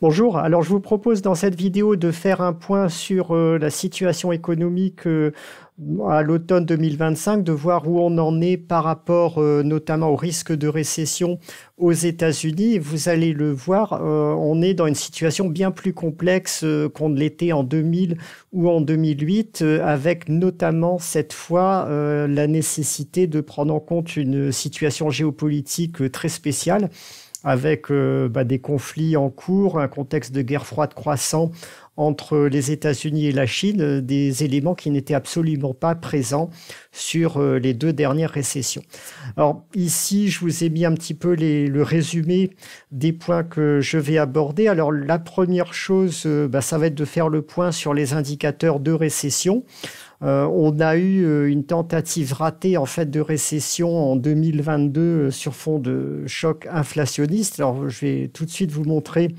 Bonjour, alors je vous propose dans cette vidéo de faire un point sur la situation économique à l'automne 2025, de voir où on en est par rapport notamment au risque de récession aux États-Unis. Vous allez le voir, on est dans une situation bien plus complexe qu'on ne l'était en 2000 ou en 2008, avec notamment cette fois la nécessité de prendre en compte une situation géopolitique très spéciale, avec des conflits en cours, un contexte de guerre froide croissant entre les États-Unis et la Chine, des éléments qui n'étaient absolument pas présents sur les deux dernières récessions. Alors ici, je vous ai mis un petit peu le résumé des points que je vais aborder. Alors la première chose, ça va être de faire le point sur les indicateurs de récession. On a eu une tentative ratée en fait de récession en 2022 sur fond de choc inflationniste. Alors je vais tout de suite vous montrer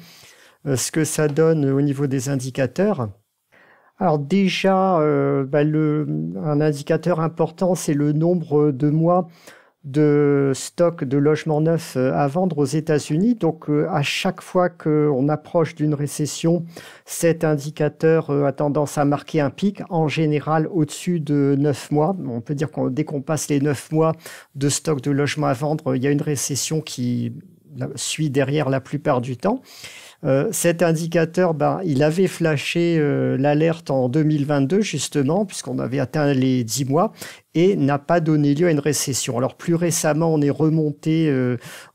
ce que ça donne au niveau des indicateurs. Alors déjà, un indicateur important, c'est le nombre de mois de stock de logements neufs à vendre aux États-Unis. Donc, à chaque fois qu'on approche d'une récession, cet indicateur a tendance à marquer un pic, en général au-dessus de 9 mois. On peut dire que dès qu'on passe les 9 mois de stock de logements à vendre, il y a une récession qui suit derrière la plupart du temps. Cet indicateur, il avait flashé l'alerte en 2022, justement, puisqu'on avait atteint les 10 mois, et n'a pas donné lieu à une récession. Alors, plus récemment, on est remonté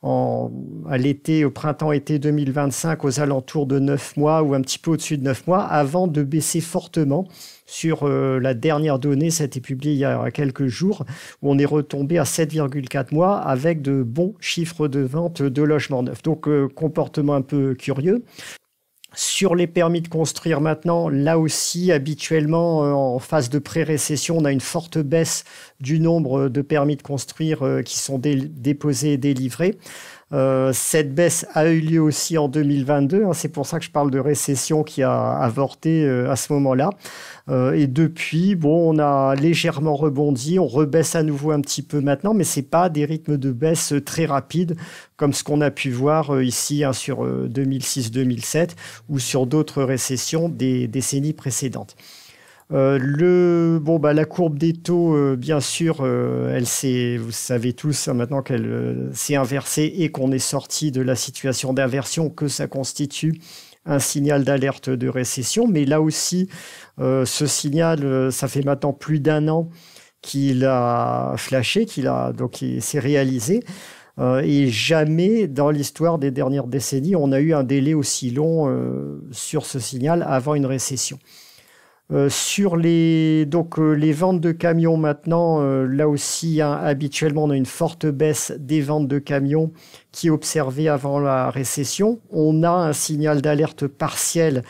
à l'été, au printemps-été 2025, aux alentours de 9 mois ou un petit peu au-dessus de 9 mois, avant de baisser fortement sur la dernière donnée, ça a été publié il y a quelques jours, où on est retombé à 7,4 mois avec de bons chiffres de vente de logements neufs. Donc, comportement un peu curieux. Sur les permis de construire maintenant, là aussi, habituellement, en phase de pré-récession, on a une forte baisse du nombre de permis de construire qui sont déposés et délivrés. Cette baisse a eu lieu aussi en 2022. C'est pour ça que je parle de récession qui a avorté à ce moment-là. Et depuis, on a légèrement rebondi. On rebaisse à nouveau un petit peu maintenant, mais c'est pas des rythmes de baisse très rapides comme ce qu'on a pu voir ici sur 2006-2007 ou sur d'autres récessions des décennies précédentes. La courbe des taux, bien sûr, vous savez tous maintenant qu'elle s'est inversée et qu'on est sorti de la situation d'inversion, que ça constitue un signal d'alerte de récession. Mais là aussi, ce signal, ça fait maintenant plus d'un an qu'il a flashé, qu'il s'est réalisé. Et jamais dans l'histoire des dernières décennies, on a eu un délai aussi long sur ce signal avant une récession. Sur les ventes de camions maintenant, là aussi, habituellement, on a une forte baisse des ventes de camions qui est observée avant la récession. On a un signal d'alerte partiel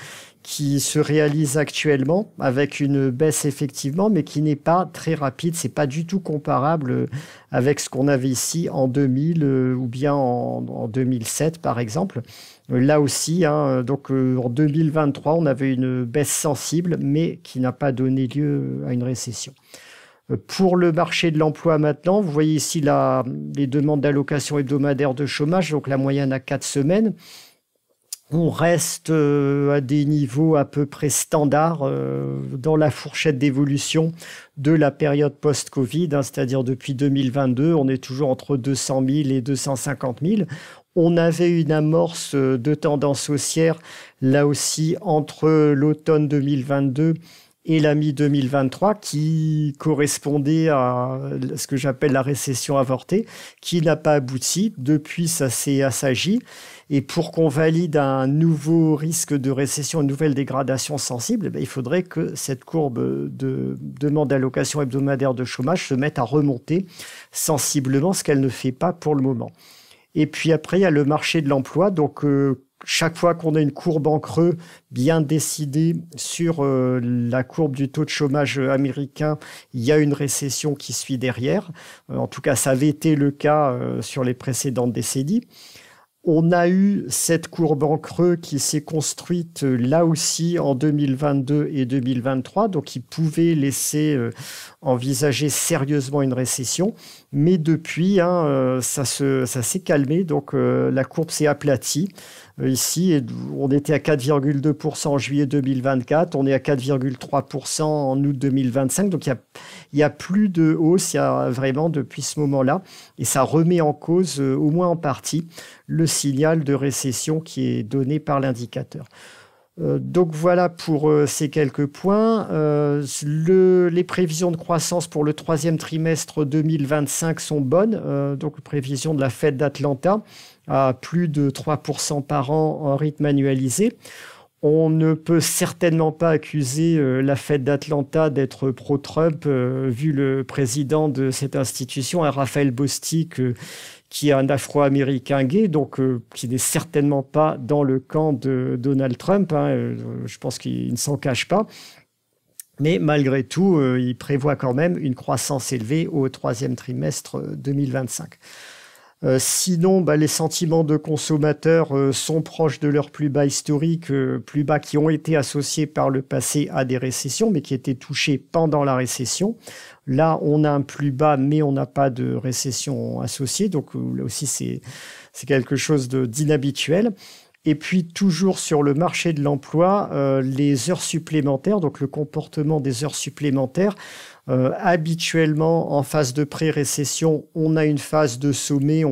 qui se réalise actuellement avec une baisse effectivement, mais qui n'est pas très rapide. C'est pas du tout comparable avec ce qu'on avait ici en 2000 ou bien en 2007 par exemple. Là aussi, en 2023, on avait une baisse sensible, mais qui n'a pas donné lieu à une récession. Pour le marché de l'emploi maintenant, vous voyez ici les demandes d'allocation hebdomadaire de chômage, donc la moyenne à 4 semaines. On reste à des niveaux à peu près standards dans la fourchette d'évolution de la période post-Covid, c'est-à-dire depuis 2022, on est toujours entre 200 000 et 250 000. On avait une amorce de tendance haussière, là aussi, entre l'automne 2022 et la mi-2023, qui correspondait à ce que j'appelle la récession avortée, qui n'a pas abouti. Depuis, ça s'est assagi. Et pour qu'on valide un nouveau risque de récession, une nouvelle dégradation sensible, il faudrait que cette courbe de demande d'allocation hebdomadaire de chômage se mette à remonter sensiblement, ce qu'elle ne fait pas pour le moment. Et puis après, il y a le marché de l'emploi. Donc, chaque fois qu'on a une courbe en creux bien décidée sur la courbe du taux de chômage américain, il y a une récession qui suit derrière. En tout cas, ça avait été le cas sur les précédentes décennies. On a eu cette courbe en creux qui s'est construite là aussi en 2022 et 2023, donc qui pouvait laisser envisager sérieusement une récession. Mais depuis, ça s'est calmé, donc la courbe s'est aplatie. Ici, on était à 4,2% en juillet 2024, on est à 4,3% en août 2025, donc il y a plus de hausse, il y a vraiment depuis ce moment-là, et ça remet en cause, au moins en partie, le signal de récession qui est donné par l'indicateur. Donc voilà pour ces quelques points. Les prévisions de croissance pour le troisième trimestre 2025 sont bonnes. Donc prévision de la Fed d'Atlanta à plus de 3% par an en rythme annualisé. On ne peut certainement pas accuser la Fed d'Atlanta d'être pro-Trump, vu le président de cette institution, Raphaël Bostic, qui est un Afro-Américain gay, donc qui n'est certainement pas dans le camp de Donald Trump. Je pense qu'il ne s'en cache pas. Mais malgré tout, il prévoit quand même une croissance élevée au troisième trimestre 2025. Sinon, les sentiments de consommateurs sont proches de leurs plus bas historiques, plus bas qui ont été associés par le passé à des récessions, mais qui étaient touchés pendant la récession. Là, on a un plus bas, mais on n'a pas de récession associée. Donc là aussi, c'est quelque chose d'inhabituel. Et puis, toujours sur le marché de l'emploi, les heures supplémentaires, donc le comportement des heures supplémentaires, habituellement, en phase de pré-récession, on a une phase de sommet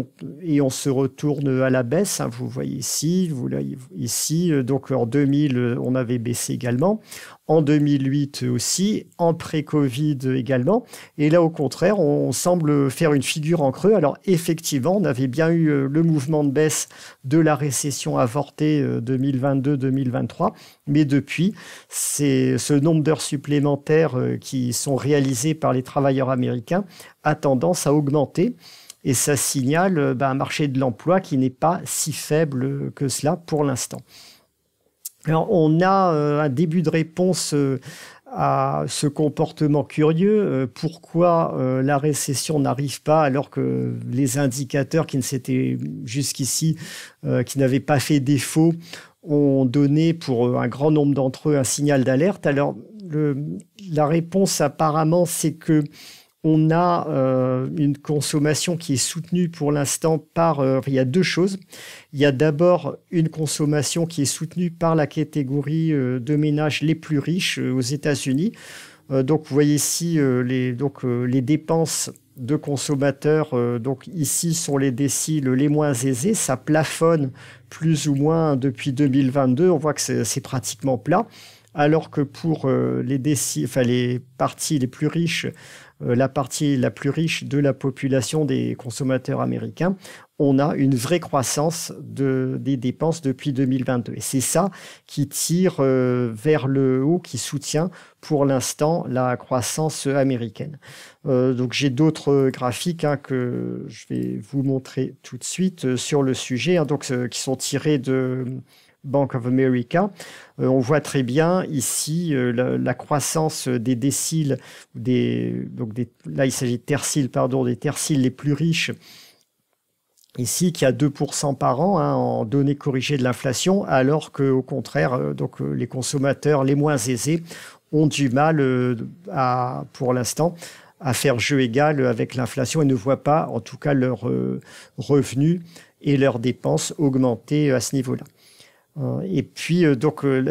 et on se retourne à la baisse. Vous voyez ici, vous voyez ici. Donc en 2000, on avait baissé également. En 2008 aussi, en pré-Covid également. Et là, au contraire, on semble faire une figure en creux. Alors effectivement, on avait bien eu le mouvement de baisse de la récession avortée 2022-2023. Mais depuis, ce nombre d'heures supplémentaires qui sont réalisées par les travailleurs américains a tendance à augmenter. Et ça signale un marché de l'emploi qui n'est pas si faible que cela pour l'instant. Alors, on a un début de réponse à ce comportement curieux. Pourquoi la récession n'arrive pas alors que les indicateurs qui ne s'étaient jusqu'ici, qui n'avaient pas fait défaut, ont donné pour un grand nombre d'entre eux un signal d'alerte. Alors, la réponse apparemment, c'est que on a une consommation qui est soutenue pour l'instant par... il y a deux choses. Il y a d'abord une consommation qui est soutenue par la catégorie de ménages les plus riches aux États-Unis. Donc, vous voyez ici les dépenses de consommateurs. Donc, ici sont les déciles les moins aisés. Ça plafonne plus ou moins depuis 2022. On voit que c'est pratiquement plat. Alors que pour les parties les plus riches, la partie la plus riche de la population des consommateurs américains, on a une vraie croissance des dépenses depuis 2022. Et c'est ça qui tire vers le haut, qui soutient pour l'instant la croissance américaine. Donc j'ai d'autres graphiques que je vais vous montrer tout de suite sur le sujet, qui sont tirés de Bank of America. On voit très bien ici la croissance des déciles, là il s'agit de terciles, des terciles les plus riches, ici qui a 2% par an en données corrigées de l'inflation, alors qu'au contraire, les consommateurs les moins aisés ont du mal pour l'instant à faire jeu égal avec l'inflation et ne voient pas, en tout cas, leurs revenus et leurs dépenses augmenter à ce niveau-là. Et puis,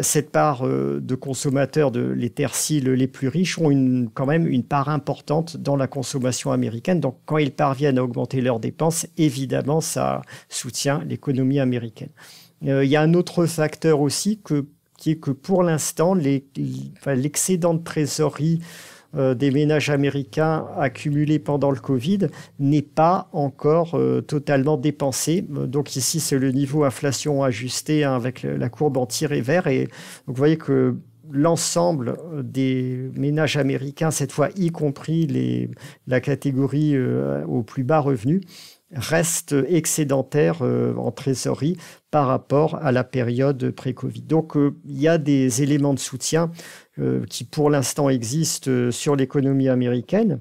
cette part de consommateurs, les terciles les plus riches, ont quand même une part importante dans la consommation américaine. Donc, quand ils parviennent à augmenter leurs dépenses, évidemment, ça soutient l'économie américaine. Il y a un autre facteur aussi qui est que pour l'instant, l'excédent de trésorerie des ménages américains accumulés pendant le Covid n'est pas encore totalement dépensé. Donc ici, c'est le niveau inflation ajusté avec la courbe en tiré vert. Et donc, vous voyez que l'ensemble des ménages américains, cette fois y compris la catégorie aux plus bas revenus, reste excédentaire en trésorerie par rapport à la période pré-Covid. Donc, il y a des éléments de soutien qui, pour l'instant, existent sur l'économie américaine.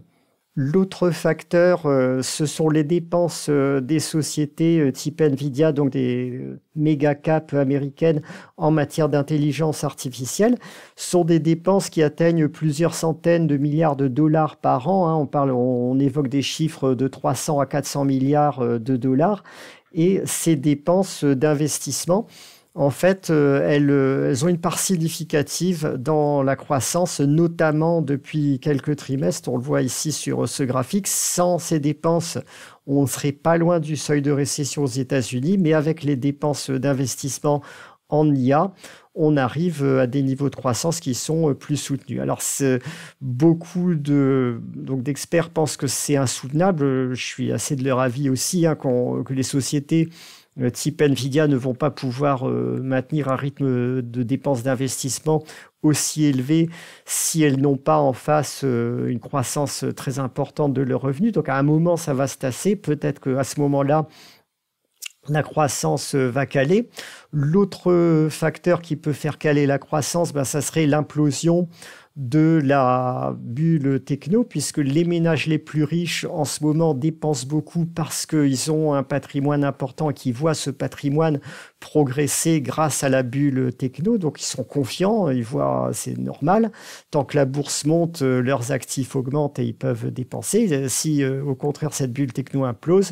L'autre facteur, ce sont les dépenses des sociétés type Nvidia, donc des méga caps américaines en matière d'intelligence artificielle. Ce sont des dépenses qui atteignent plusieurs centaines de milliards de dollars par an, hein. On évoque des chiffres de 300 à 400 milliards de dollars. Et ces dépenses d'investissement, en fait, elles ont une part significative dans la croissance, notamment depuis quelques trimestres. On le voit ici sur ce graphique. Sans ces dépenses, on ne serait pas loin du seuil de récession aux États-Unis, mais avec les dépenses d'investissement en IA, on arrive à des niveaux de croissance qui sont plus soutenus. Alors, beaucoup d'experts pensent que c'est insoutenable. Je suis assez de leur avis aussi, hein, que les sociétés type Nvidia ne vont pas pouvoir maintenir un rythme de dépenses d'investissement aussi élevé si elles n'ont pas en face une croissance très importante de leurs revenus. Donc à un moment, ça va se tasser. Peut-être qu'à ce moment-là, la croissance va caler. L'autre facteur qui peut faire caler la croissance, ça serait l'implosion de la bulle techno, puisque les ménages les plus riches en ce moment dépensent beaucoup parce qu'ils ont un patrimoine important et qu'ils voient ce patrimoine progresser grâce à la bulle techno. Donc ils sont confiants, ils voient, c'est normal. Tant que la bourse monte, leurs actifs augmentent et ils peuvent dépenser. Si au contraire cette bulle techno implose,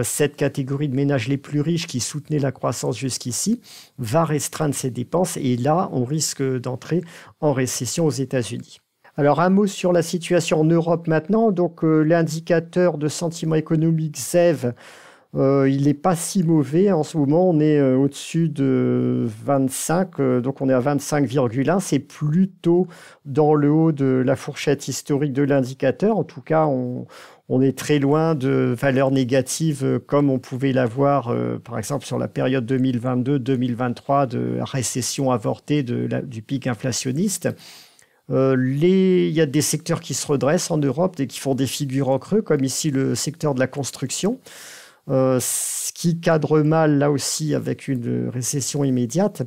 cette catégorie de ménages les plus riches qui soutenait la croissance jusqu'ici va restreindre ses dépenses et là, on risque d'entrer en récession aux États-Unis. Alors, un mot sur la situation en Europe maintenant. Donc, l'indicateur de sentiment économique ZEV, il n'est pas si mauvais. En ce moment, on est au-dessus de 25, donc on est à 25,1. C'est plutôt dans le haut de la fourchette historique de l'indicateur. En tout cas, on est très loin de valeurs négatives comme on pouvait l'avoir, par exemple, sur la période 2022-2023 de la récession avortée du pic inflationniste. Il y a des secteurs qui se redressent en Europe et qui font des figures en creux, comme ici le secteur de la construction, ce qui cadre mal là aussi avec une récession immédiate.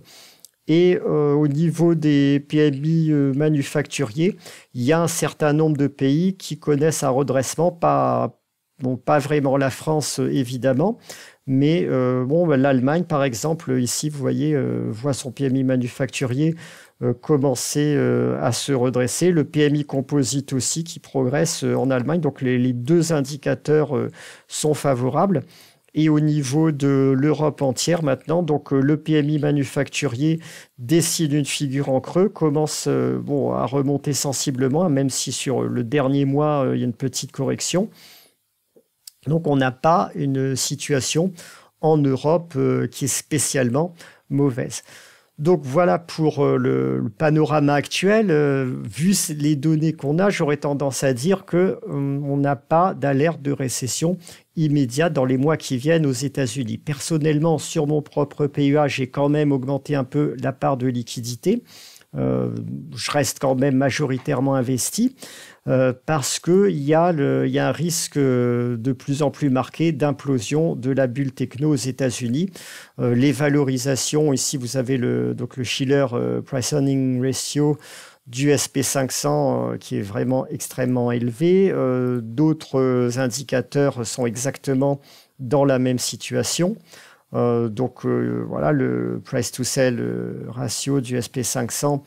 Et au niveau des PMI manufacturiers, il y a un certain nombre de pays qui connaissent un redressement, pas vraiment la France évidemment, mais l'Allemagne par exemple, ici vous voyez, voit son PMI manufacturier commencer à se redresser. Le PMI composite aussi qui progresse en Allemagne, donc les deux indicateurs sont favorables. Et au niveau de l'Europe entière maintenant, donc le PMI manufacturier dessine une figure en creux, commence à remonter sensiblement, même si sur le dernier mois, il y a une petite correction. Donc on n'a pas une situation en Europe qui est spécialement mauvaise. Donc voilà pour le panorama actuel. Vu les données qu'on a, j'aurais tendance à dire qu'on n'a pas d'alerte de récession immédiate dans les mois qui viennent aux États-Unis. Personnellement, sur mon propre PEA, j'ai quand même augmenté un peu la part de liquidité. Je reste quand même majoritairement investi parce qu'il y a un risque de plus en plus marqué d'implosion de la bulle techno aux États-Unis. Les valorisations, ici vous avez le Shiller Price Earning Ratio du SP500 qui est vraiment extrêmement élevé. D'autres indicateurs sont exactement dans la même situation. Voilà, le price to sell ratio du SP500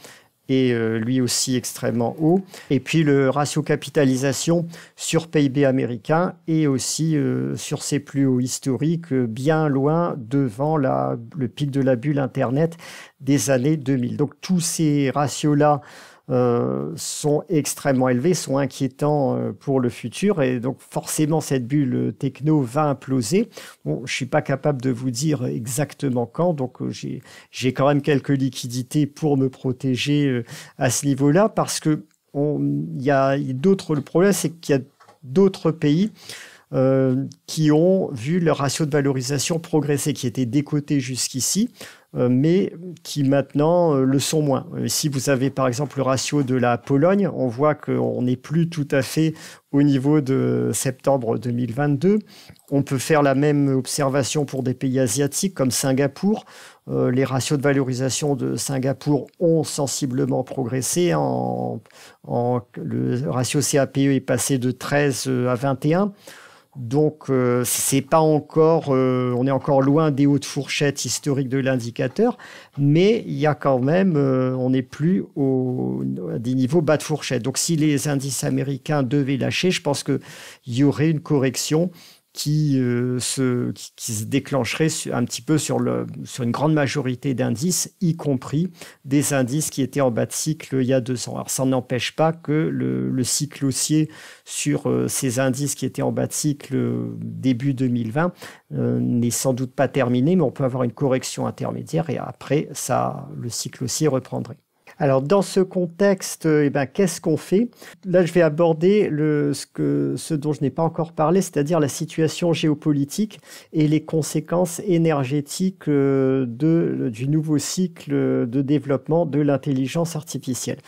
est lui aussi extrêmement haut. Et puis le ratio capitalisation sur PIB américain est aussi sur ses plus hauts historiques, bien loin devant le pic de la bulle Internet des années 2000. Donc tous ces ratios-là sont extrêmement élevés, sont inquiétants pour le futur et donc forcément cette bulle techno va imploser. Bon, je ne suis pas capable de vous dire exactement quand, donc j'ai quand même quelques liquidités pour me protéger à ce niveau-là parce que le problème c'est qu'il y a d'autres pays qui ont vu leur ratio de valorisation progresser, qui étaient décotés jusqu'ici. mais qui maintenant le sont moins. Si vous avez par exemple le ratio de la Pologne, on voit qu'on n'est plus tout à fait au niveau de septembre 2022. On peut faire la même observation pour des pays asiatiques comme Singapour. Les ratios de valorisation de Singapour ont sensiblement progressé. Le ratio CAPE est passé de 13 à 21. Donc, c'est pas encore, on est encore loin des hautes fourchettes historiques de l'indicateur, mais il y a quand même, on n'est plus à des niveaux bas de fourchette. Donc, si les indices américains devaient lâcher, je pense qu'il y aurait une correction qui se déclencherait un petit peu sur une grande majorité d'indices, y compris des indices qui étaient en bas de cycle il y a 2 ans. Alors, ça n'empêche pas que le cycle haussier sur ces indices qui étaient en bas de cycle début 2020 n'est sans doute pas terminé, mais on peut avoir une correction intermédiaire et après, le cycle haussier reprendrait. Alors, dans ce contexte, qu'est-ce qu'on fait? Là, je vais aborder ce dont je n'ai pas encore parlé, c'est-à-dire la situation géopolitique et les conséquences énergétiques du nouveau cycle de développement de l'intelligence artificielle.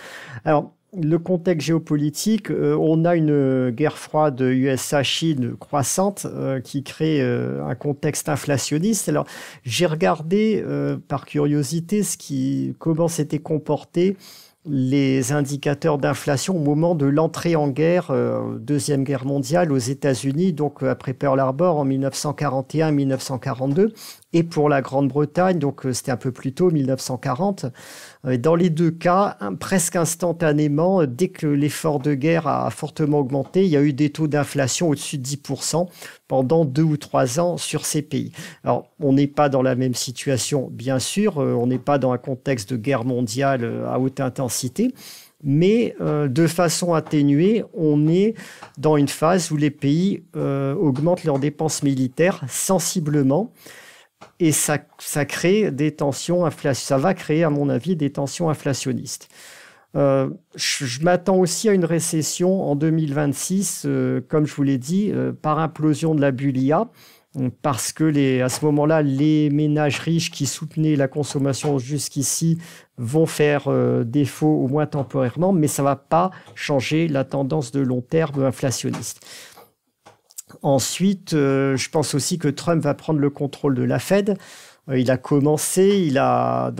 Alors, le contexte géopolitique, on a une guerre froide USA-Chine croissante qui crée un contexte inflationniste. Alors, j'ai regardé par curiosité comment s'étaient comportés les indicateurs d'inflation au moment de l'entrée en guerre, Deuxième Guerre mondiale aux États-Unis, donc après Pearl Harbor en 1941-1942, et pour la Grande-Bretagne, donc c'était un peu plus tôt, 1940. Dans les deux cas, presque instantanément, dès que l'effort de guerre a fortement augmenté, il y a eu des taux d'inflation au-dessus de 10% pendant 2 ou 3 ans sur ces pays. Alors, on n'est pas dans la même situation, bien sûr, on n'est pas dans un contexte de guerre mondiale à haute intensité, mais de façon atténuée, on est dans une phase où les pays augmentent leurs dépenses militaires sensiblement. Et ça crée des tensions ça va créer, à mon avis, des tensions inflationnistes. Je m'attends aussi à une récession en 2026, comme je vous l'ai dit, par implosion de la bulle IA, parce que à ce moment-là, les ménages riches qui soutenaient la consommation jusqu'ici vont faire défaut, au moins temporairement, mais ça ne va pas changer la tendance de long terme inflationniste. Ensuite, je pense aussi que Trump va prendre le contrôle de la Fed. Il a commencé, il a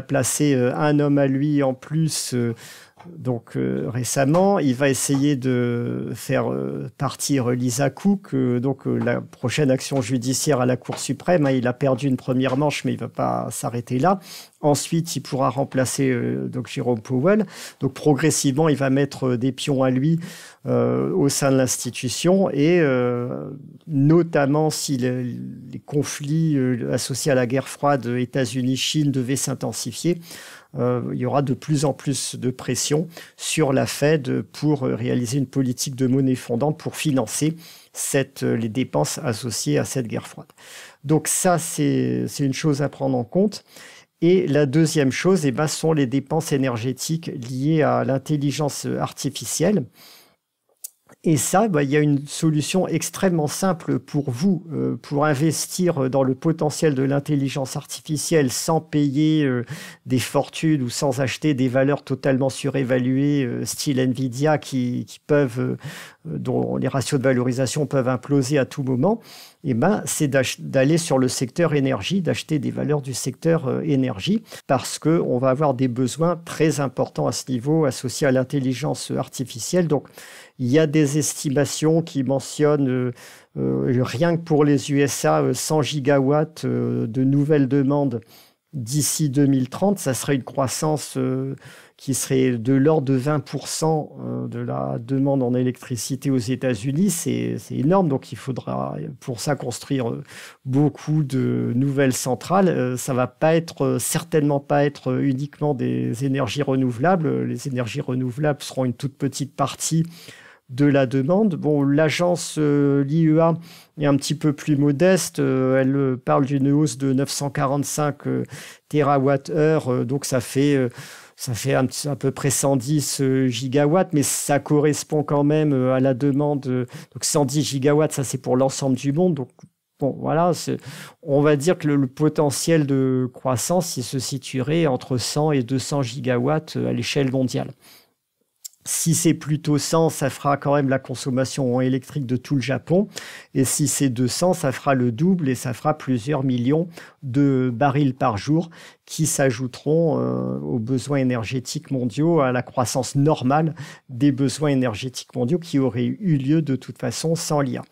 placé un homme à lui en plus récemment. Il va essayer de faire partir Lisa Cook, la prochaine action judiciaire à la Cour suprême. Il a perdu une première manche, mais il ne va pas s'arrêter là. Ensuite, il pourra remplacer Jerome Powell. Donc, progressivement, il va mettre des pions à lui au sein de l'institution et notamment si les conflits associés à la guerre froide États-Unis-Chine devaient s'intensifier, il y aura de plus en plus de pression sur la Fed pour réaliser une politique de monnaie fondante pour financer les dépenses associées à cette guerre froide. Donc ça, c'est une chose à prendre en compte. Et la deuxième chose, sont les dépenses énergétiques liées à l'intelligence artificielle. Et ça, il y a une solution extrêmement simple pour vous, pour investir dans le potentiel de l'intelligence artificielle sans payer des fortunes ou sans acheter des valeurs totalement surévaluées, style Nvidia, dont les ratios de valorisation peuvent imploser à tout moment. C'est d'aller sur le secteur énergie, d'acheter des valeurs du secteur énergie, parce qu'on va avoir des besoins très importants à ce niveau associés à l'intelligence artificielle. Donc, il y a des estimations qui mentionnent, rien que pour les USA, 100 gigawatts de nouvelles demandes d'ici 2030. Ça serait une croissance qui serait de l'ordre de 20% de la demande en électricité aux États-Unis. C'est énorme, donc il faudra pour ça construire beaucoup de nouvelles centrales. Ça va certainement pas être uniquement des énergies renouvelables. Les énergies renouvelables seront une toute petite partie de la demande. Bon, l'agence l'IEA est un petit peu plus modeste. Elle parle d'une hausse de 945 TWh, donc ça fait à peu près 110 gigawatts, mais ça correspond quand même à la demande. Donc 110 gigawatts, ça c'est pour l'ensemble du monde. Donc bon, voilà, on va dire que le potentiel de croissance, il se situerait entre 100 et 200 gigawatts à l'échelle mondiale. Si c'est plutôt 100, ça fera quand même la consommation électrique de tout le Japon. Et si c'est 200, ça fera le double et ça fera plusieurs millions de barils par jour qui s'ajouteront aux besoins énergétiques mondiaux, à la croissance normale des besoins énergétiques mondiaux qui auraient eu lieu de toute façon sans l'IA.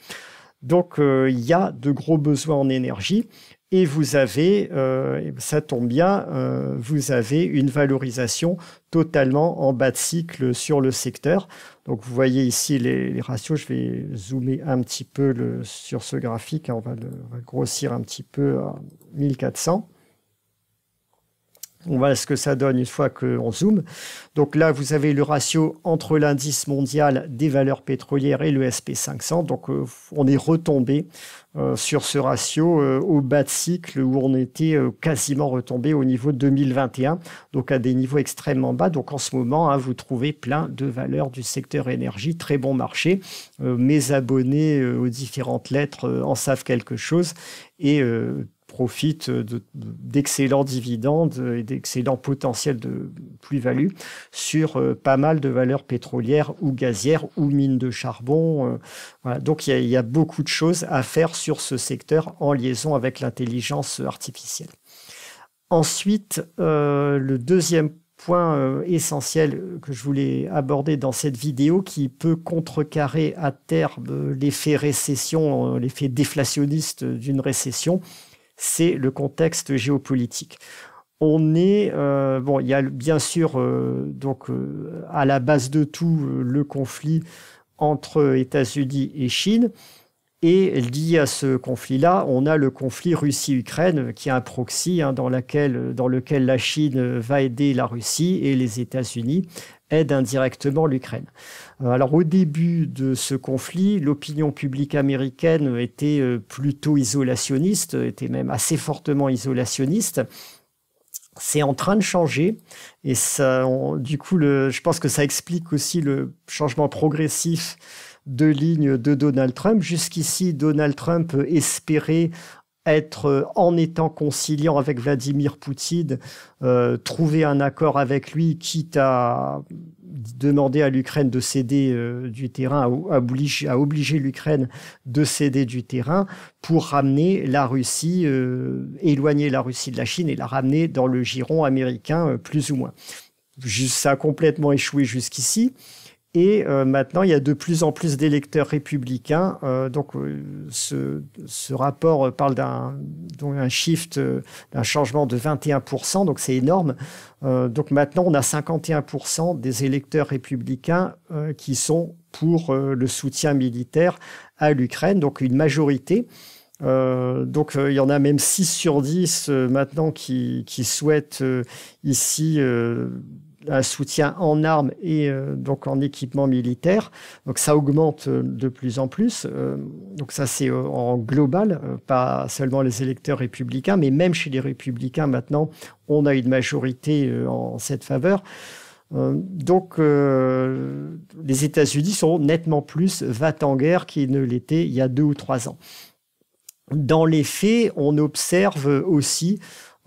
Donc, il y a de gros besoins en énergie. Et vous avez, ça tombe bien, vous avez une valorisation totalement en bas de cycle sur le secteur. Donc, vous voyez ici les ratios. Je vais zoomer un petit peu sur ce graphique. On va le grossir un petit peu à 1400. On voit ce que ça donne une fois qu'on zoome. Donc là, vous avez le ratio entre l'indice mondial des valeurs pétrolières et le SP500. Donc, on est retombé sur ce ratio au bas de cycle où on était quasiment retombé au niveau de 2021, donc à des niveaux extrêmement bas. Donc, en ce moment, vous trouvez plein de valeurs du secteur énergie, très bon marché. Mes abonnés aux différentes lettres en savent quelque chose et profite d'excellents dividendes et d'excellents potentiels de plus-value sur pas mal de valeurs pétrolières ou gazières ou mines de charbon. Voilà. Donc, il y a beaucoup de choses à faire sur ce secteur en liaison avec l'intelligence artificielle. Ensuite, le deuxième point essentiel que je voulais aborder dans cette vidéo qui peut contrecarrer à terme l'effet récession, l'effet déflationniste d'une récession, c'est le contexte géopolitique. On est, bon, il y a bien sûr à la base de tout le conflit entre États-Unis et Chine. Et lié à ce conflit-là, on a le conflit Russie-Ukraine, qui est un proxy dans lequel la Chine va aider la Russie et les États-Unis aident indirectement l'Ukraine. Alors au début de ce conflit, l'opinion publique américaine était plutôt isolationniste, était même assez fortement isolationniste. C'est en train de changer et ça, du coup, je pense que ça explique aussi le changement progressif de ligne de Donald Trump. Jusqu'ici, Donald Trump espérait être, en étant conciliant avec Vladimir Poutine, trouver un accord avec lui, quitte à demander à l'Ukraine de céder du terrain, à obliger l'Ukraine de céder du terrain pour ramener la Russie, éloigner la Russie de la Chine et la ramener dans le giron américain, plus ou moins. Ça a complètement échoué jusqu'ici. Et maintenant, il y a de plus en plus d'électeurs républicains. Donc, ce rapport parle d'un shift, d'un changement de 21%. Donc, c'est énorme. Donc, maintenant, on a 51% des électeurs républicains qui sont pour le soutien militaire à l'Ukraine. Donc, une majorité. Donc, il y en a même 6 sur 10 maintenant qui souhaitent ici un soutien en armes et donc en équipement militaire. Donc ça augmente de plus en plus. Donc ça c'est en global, pas seulement les électeurs républicains, mais même chez les républicains maintenant, on a une majorité en cette faveur. Donc les États-Unis sont nettement plus va-t-en-guerre qu'ils ne l'étaient il y a 2 ou 3 ans. Dans les faits, on observe aussi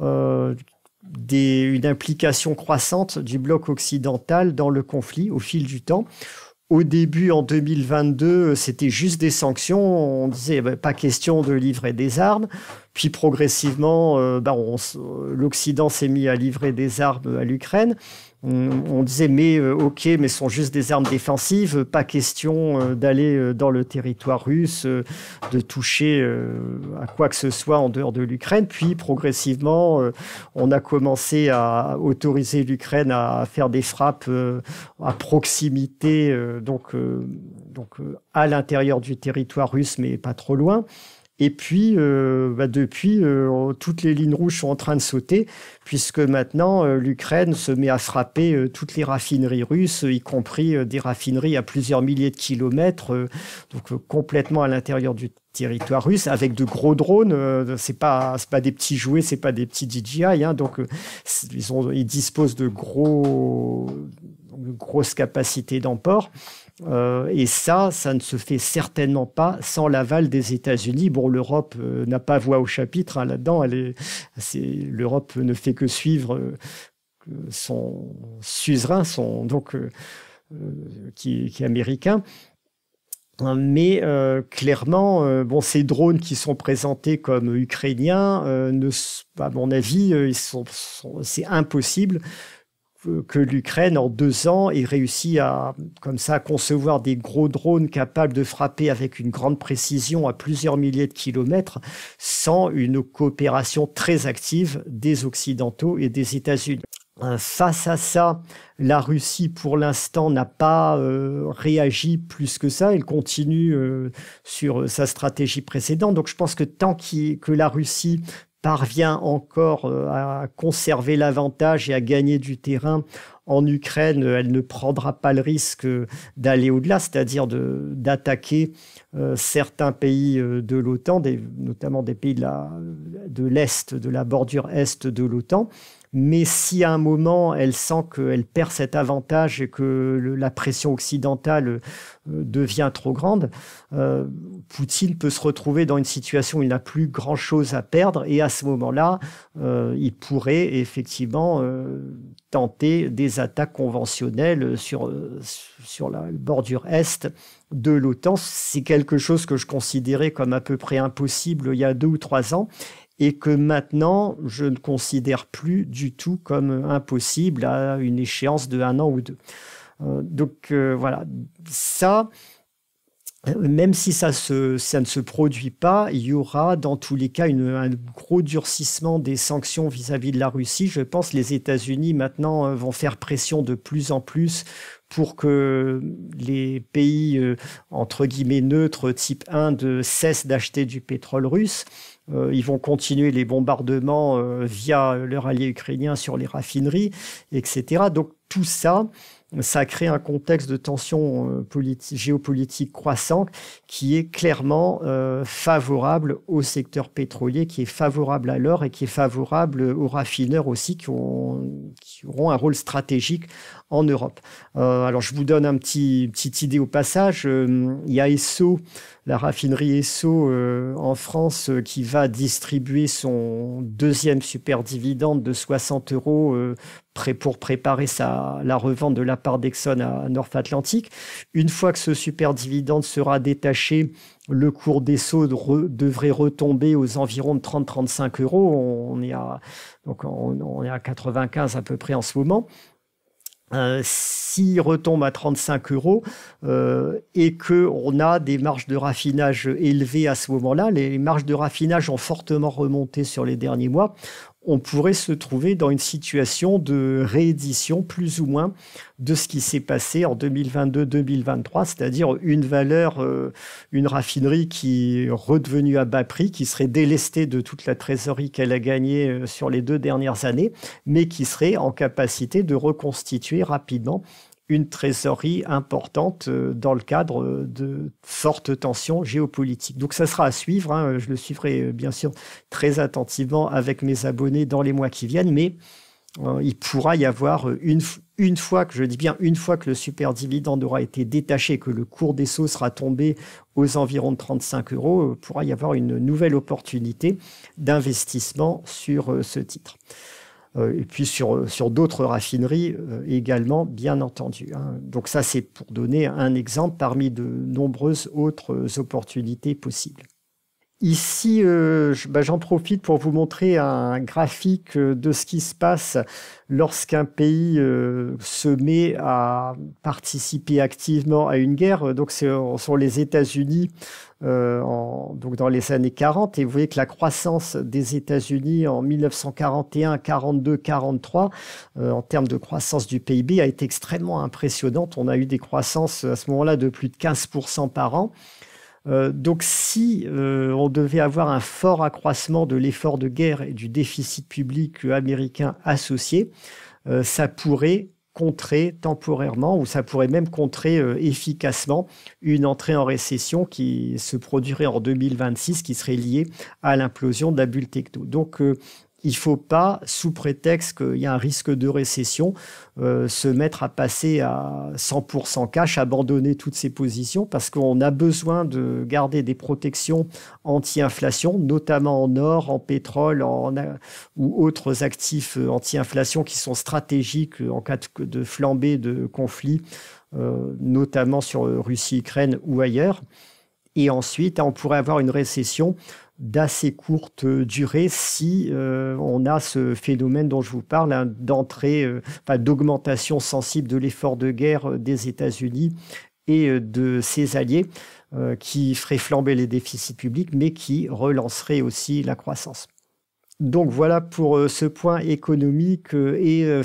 une implication croissante du bloc occidental dans le conflit au fil du temps. Au début, en 2022, c'était juste des sanctions. On disait pas question de livrer des armes. Puis progressivement, l'Occident s'est mis à livrer des armes à l'Ukraine. On disait, ok, mais ce sont juste des armes défensives, pas question d'aller dans le territoire russe, de toucher à quoi que ce soit en dehors de l'Ukraine. Puis progressivement, on a commencé à autoriser l'Ukraine à faire des frappes à proximité, donc à l'intérieur du territoire russe, mais pas trop loin. Et puis, depuis, toutes les lignes rouges sont en train de sauter, puisque maintenant, l'Ukraine se met à frapper toutes les raffineries russes, y compris des raffineries à plusieurs milliers de kilomètres, donc complètement à l'intérieur du territoire russe, avec de gros drones. C'est pas des petits jouets, c'est pas des petits DJI. Donc, ils disposent de une grosse capacité d'emport. Et ça ne se fait certainement pas sans l'aval des États-Unis. Bon, l'Europe n'a pas voix au chapitre hein, là-dedans. L'Europe ne fait que suivre son suzerain, qui est américain. Mais clairement, ces drones qui sont présentés comme ukrainiens, à mon avis, c'est impossible que l'Ukraine, en 2 ans, ait réussi à concevoir des gros drones capables de frapper avec une grande précision à plusieurs milliers de kilomètres sans une coopération très active des Occidentaux et des États-Unis. Face à ça, la Russie, pour l'instant, n'a pas réagi plus que ça. Elle continue sur sa stratégie précédente. Donc, je pense que tant que la Russie parvient encore à conserver l'avantage et à gagner du terrain en Ukraine, elle ne prendra pas le risque d'aller au-delà, c'est-à-dire d'attaquer certains pays de l'OTAN, notamment des pays de l'Est, de la bordure Est de l'OTAN. Mais si à un moment, elle sent qu'elle perd cet avantage et que la pression occidentale devient trop grande, Poutine peut se retrouver dans une situation où il n'a plus grand-chose à perdre. Et à ce moment-là, il pourrait effectivement tenter des attaques conventionnelles sur la bordure Est de l'OTAN. C'est quelque chose que je considérais comme à peu près impossible il y a 2 ou 3 ans. Et que maintenant, je ne considère plus du tout comme impossible à une échéance de 1 an ou 2. Donc voilà, ça, même si ça ne se produit pas, il y aura dans tous les cas un gros durcissement des sanctions vis-à-vis de la Russie. Je pense que les États-Unis maintenant vont faire pression de plus en plus pour que les pays, entre guillemets, neutres, type Inde, cessent d'acheter du pétrole russe. Ils vont continuer les bombardements via leur allié ukrainien sur les raffineries, etc. Donc tout ça crée un contexte de tension géopolitique croissante qui est clairement favorable au secteur pétrolier, qui est favorable à l'or et qui est favorable aux raffineurs aussi qui auront un rôle stratégique en Europe. Alors je vous donne une petite idée au passage. Il y a Esso, la raffinerie Esso en France qui va distribuer son 2e super dividende de 60 € pour préparer la revente de la part d'Exxon à North Atlantic. Une fois que ce super dividende sera détaché, le cours d'Esso devrait retomber aux environs de 30-35 €. On est à 95 à peu près en ce moment. S'il retombe à 35 € et qu'on a des marges de raffinage élevées à ce moment-là, les marges de raffinage ont fortement remonté sur les derniers mois, on pourrait se trouver dans une situation de réédition plus ou moins de ce qui s'est passé en 2022-2023, c'est-à-dire une raffinerie qui est redevenue à bas prix, qui serait délestée de toute la trésorerie qu'elle a gagnée sur les 2 dernières années, mais qui serait en capacité de reconstituer rapidement une trésorerie importante dans le cadre de fortes tensions géopolitiques. Donc ça sera à suivre, hein. Je le suivrai bien sûr très attentivement avec mes abonnés dans les mois qui viennent, mais il pourra y avoir une fois que le super dividende aura été détaché, que le cours d'Esso sera tombé aux environs de 35 €, pourra y avoir une nouvelle opportunité d'investissement sur ce titre. Et puis sur d'autres raffineries également, bien entendu. Hein. Donc ça, c'est pour donner un exemple parmi de nombreuses autres opportunités possibles. Ici, j'en profite pour vous montrer un graphique de ce qui se passe lorsqu'un pays se met à participer activement à une guerre. Donc, c'est sur les États-Unis donc dans les années 40. Et vous voyez que la croissance des États-Unis en 1941, 42, 43, en termes de croissance du PIB, a été extrêmement impressionnante. On a eu des croissances à ce moment-là de plus de 15% par an. Donc si on devait avoir un fort accroissement de l'effort de guerre et du déficit public américain associé, ça pourrait contrer temporairement, ou ça pourrait même contrer efficacement une entrée en récession qui se produirait en 2026, qui serait liée à l'implosion de la bulle techno. Donc il ne faut pas, sous prétexte qu'il y a un risque de récession, se mettre à passer à 100% cash, abandonner toutes ces positions, parce qu'on a besoin de garder des protections anti-inflation, notamment en or, en pétrole ou autres actifs anti-inflation qui sont stratégiques en cas de flambée de conflits, notamment sur Russie-Ukraine ou ailleurs. Et ensuite, on pourrait avoir une récession d'assez courte durée si on a ce phénomène dont je vous parle, hein, d'augmentation sensible de l'effort de guerre des États-Unis et de ses alliés, qui ferait flamber les déficits publics, mais qui relancerait aussi la croissance. Donc voilà pour ce point économique et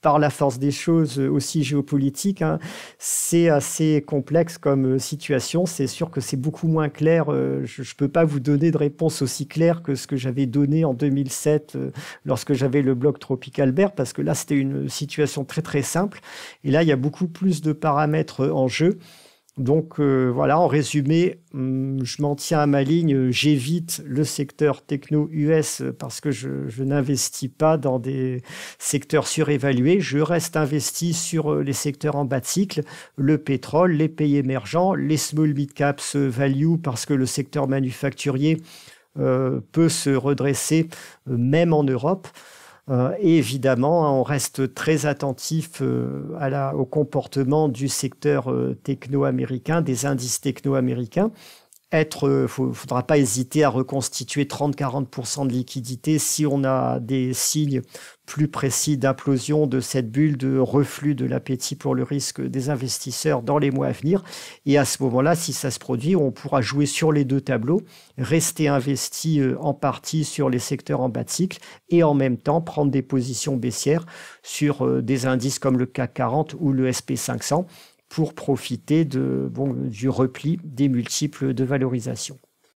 par la force des choses aussi géopolitique, hein. C'est assez complexe comme situation. C'est sûr que c'est beaucoup moins clair. Je ne peux pas vous donner de réponse aussi claire que ce que j'avais donné en 2007 lorsque j'avais le blog Tropical Bear, parce que là, c'était une situation très, très simple. Et là, il y a beaucoup plus de paramètres en jeu. Donc voilà, en résumé, je m'en tiens à ma ligne, j'évite le secteur techno-US parce que je n'investis pas dans des secteurs surévalués, je reste investi sur les secteurs en bas de cycle, le pétrole, les pays émergents, les small mid caps value parce que le secteur manufacturier peut se redresser même en Europe. Et évidemment, on reste très attentif au comportement du secteur techno-américain, des indices techno-américains. Il ne faudra pas hésiter à reconstituer 30-40% de liquidité si on a des signes plus précis d'implosion de cette bulle, de reflux de l'appétit pour le risque des investisseurs dans les mois à venir. Et à ce moment-là, si ça se produit, on pourra jouer sur les deux tableaux, rester investi en partie sur les secteurs en bas de cycle et en même temps prendre des positions baissières sur des indices comme le CAC 40 ou le SP500 pour profiter du repli des multiples de valorisation.